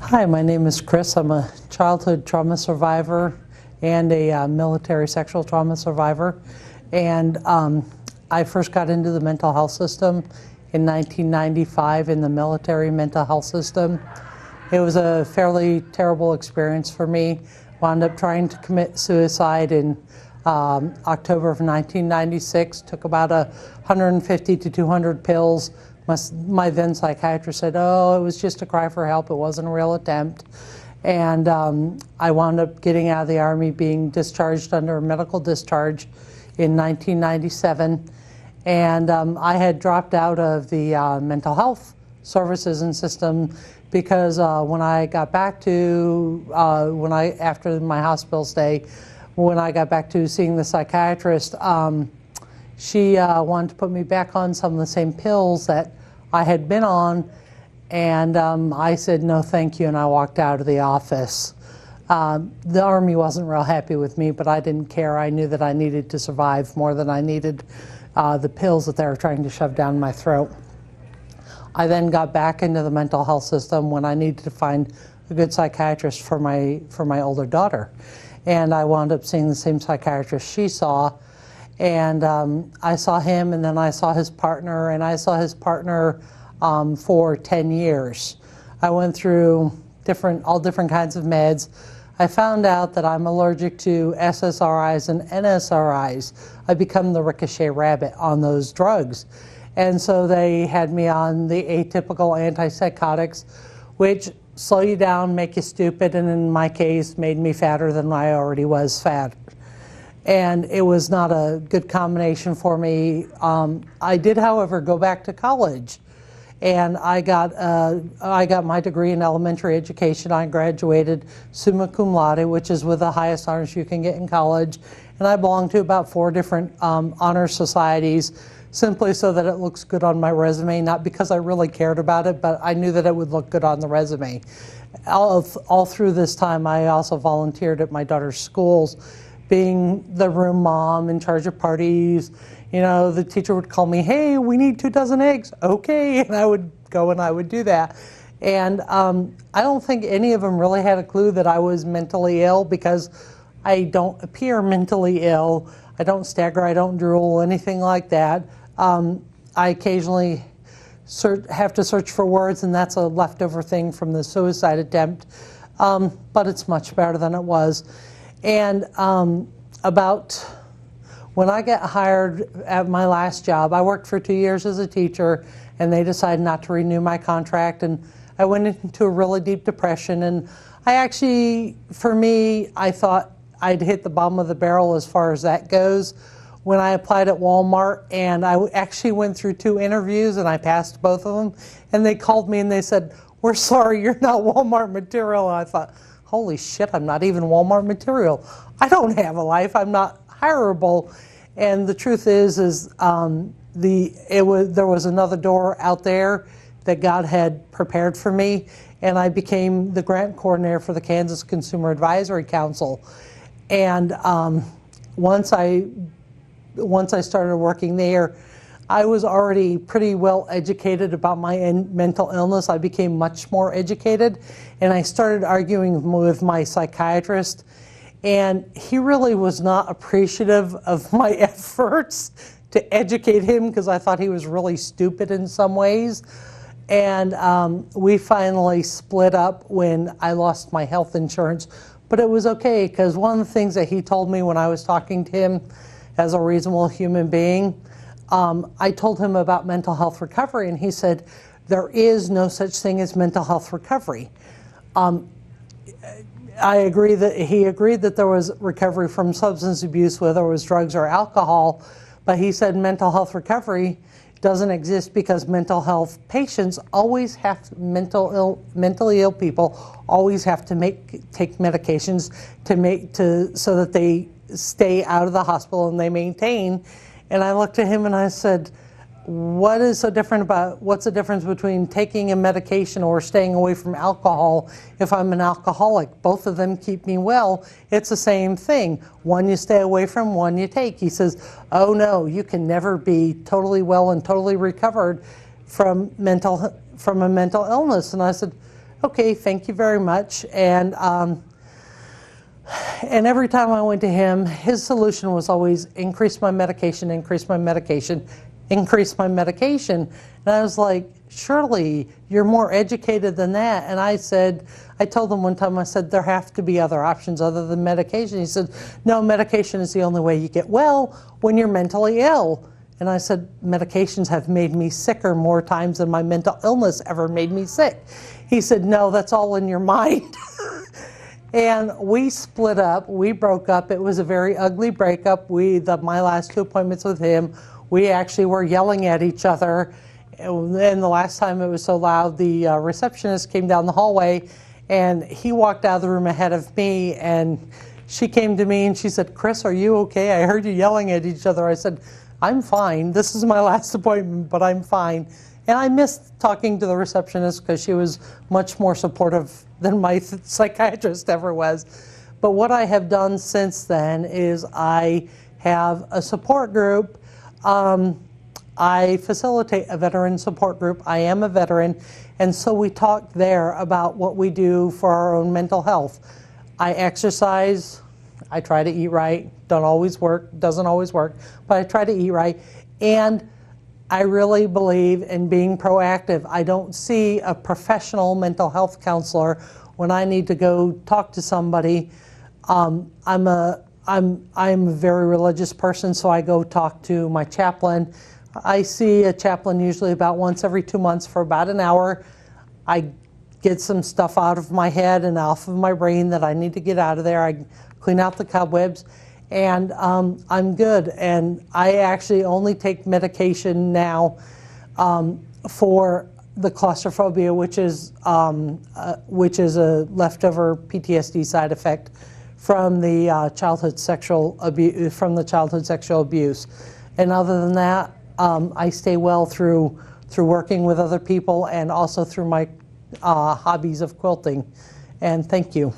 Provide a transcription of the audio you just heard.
Hi, my name is Chris. I'm a childhood trauma survivor and a military sexual trauma survivor. And I first got into the mental health system in 1995 in the military mental health system. It was a fairly terrible experience for me. Wound up trying to commit suicide in October of 1996. Took about 150 to 200 pills. My then psychiatrist said, oh, it was just a cry for help. It wasn't a real attempt. And I wound up getting out of the Army, being discharged under a medical discharge in 1997. And I had dropped out of the mental health services and system because when I got back to, after my hospital stay, when I got back to seeing the psychiatrist, she wanted to put me back on some of the same pills that I had been on, and I said no thank you, and I walked out of the office. The Army wasn't real happy with me, but I didn't care. I knew that I needed to survive more than I needed the pills that they were trying to shove down my throat. I then got back into the mental health system when I needed to find a good psychiatrist for my older daughter. And I wound up seeing the same psychiatrist she saw. And I saw him, and then I saw his partner, and I saw his partner for 10 years. I went through all different kinds of meds. I found out that I'm allergic to SSRIs and NSRIs. I become the ricochet rabbit on those drugs. And so they had me on the atypical antipsychotics, which slow you down, make you stupid, and in my case, made me fatter than I already was fat. And it was not a good combination for me. I did, however, go back to college, and I got my degree in elementary education. I graduated summa cum laude, which is with the highest honors you can get in college, and I belonged to about 4 different honor societies, simply so that it looks good on my resume, not because I really cared about it, but I knew that it would look good on the resume. All through this time, I also volunteered at my daughter's schools, being the room mom in charge of parties. You know, the teacher would call me, hey, we need 2 dozen eggs. Okay, and I would go and I would do that. And I don't think any of them really had a clue that I was mentally ill, because I don't appear mentally ill. I don't stagger, I don't drool, anything like that. I occasionally have to search for words, and that's a leftover thing from the suicide attempt, but it's much better than it was. And about when I got hired at my last job, I worked for 2 years as a teacher, and they decided not to renew my contract, and I went into a really deep depression. And I actually, for me, I thought I'd hit the bottom of the barrel as far as that goes when I applied at Walmart, and I actually went through 2 interviews, and I passed both of them, and they called me and they said, we're sorry, you're not Walmart material. And I thought, holy shit, I'm not even Walmart material. I don't have a life, I'm not hireable. And the truth is there was another door out there that God had prepared for me, and I became the grant coordinator for the Kansas Consumer Advisory Council. And once I started working there, I was already pretty well educated about my mental illness. I became much more educated, and I started arguing with my psychiatrist, and he really was not appreciative of my efforts to educate him, because I thought he was really stupid in some ways. And we finally split up when I lost my health insurance, but it was okay, because one of the things that he told me when I was talking to him as a reasonable human being, I told him about mental health recovery, and he said, there is no such thing as mental health recovery. He agreed that there was recovery from substance abuse, whether it was drugs or alcohol, but he said mental health recovery doesn't exist because mentally ill people always have to take medications so that they stay out of the hospital and they maintain. And I looked at him and I said, what's the difference between taking a medication or staying away from alcohol if I'm an alcoholic? Both of them keep me well. It's the same thing. One you stay away from, one you take. He says, oh no, you can never be totally well and totally recovered from a mental illness. And I said, okay, thank you very much. And every time I went to him, his solution was always increase my medication, increase my medication, increase my medication. And I was like, surely you're more educated than that. And I told him one time, I said, there have to be other options other than medication. He said, no, medication is the only way you get well when you're mentally ill. And I said, medications have made me sicker more times than my mental illness ever made me sick. He said, no, that's all in your mind. And we split up, we broke up. It was a very ugly breakup. My last 2 appointments with him, we actually were yelling at each other. And the last time it was so loud, the receptionist came down the hallway and he walked out of the room ahead of me, and she came to me and she said, Chris, are you okay? I heard you yelling at each other. I said, I'm fine. This is my last appointment, but I'm fine. And I missed talking to the receptionist because she was much more supportive than my psychiatrist ever was. But what I have done since then is I have a support group. I facilitate a veteran support group. I am a veteran, and so we talk there about what we do for our own mental health. I exercise. I try to eat right. Doesn't always work, but I try to eat right. And I really believe in being proactive. I don't see a professional mental health counselor when I need to go talk to somebody. I'm a very religious person, so I go talk to my chaplain. I see a chaplain usually about once every 2 months for about an hour. I get some stuff out of my head and off of my brain that I need to get out of there. I clean out the cobwebs. And I'm good. And I actually only take medication now for the claustrophobia, which is a leftover PTSD side effect from the childhood sexual abuse. And other than that, I stay well through working with other people and also through my hobbies of quilting. And thank you.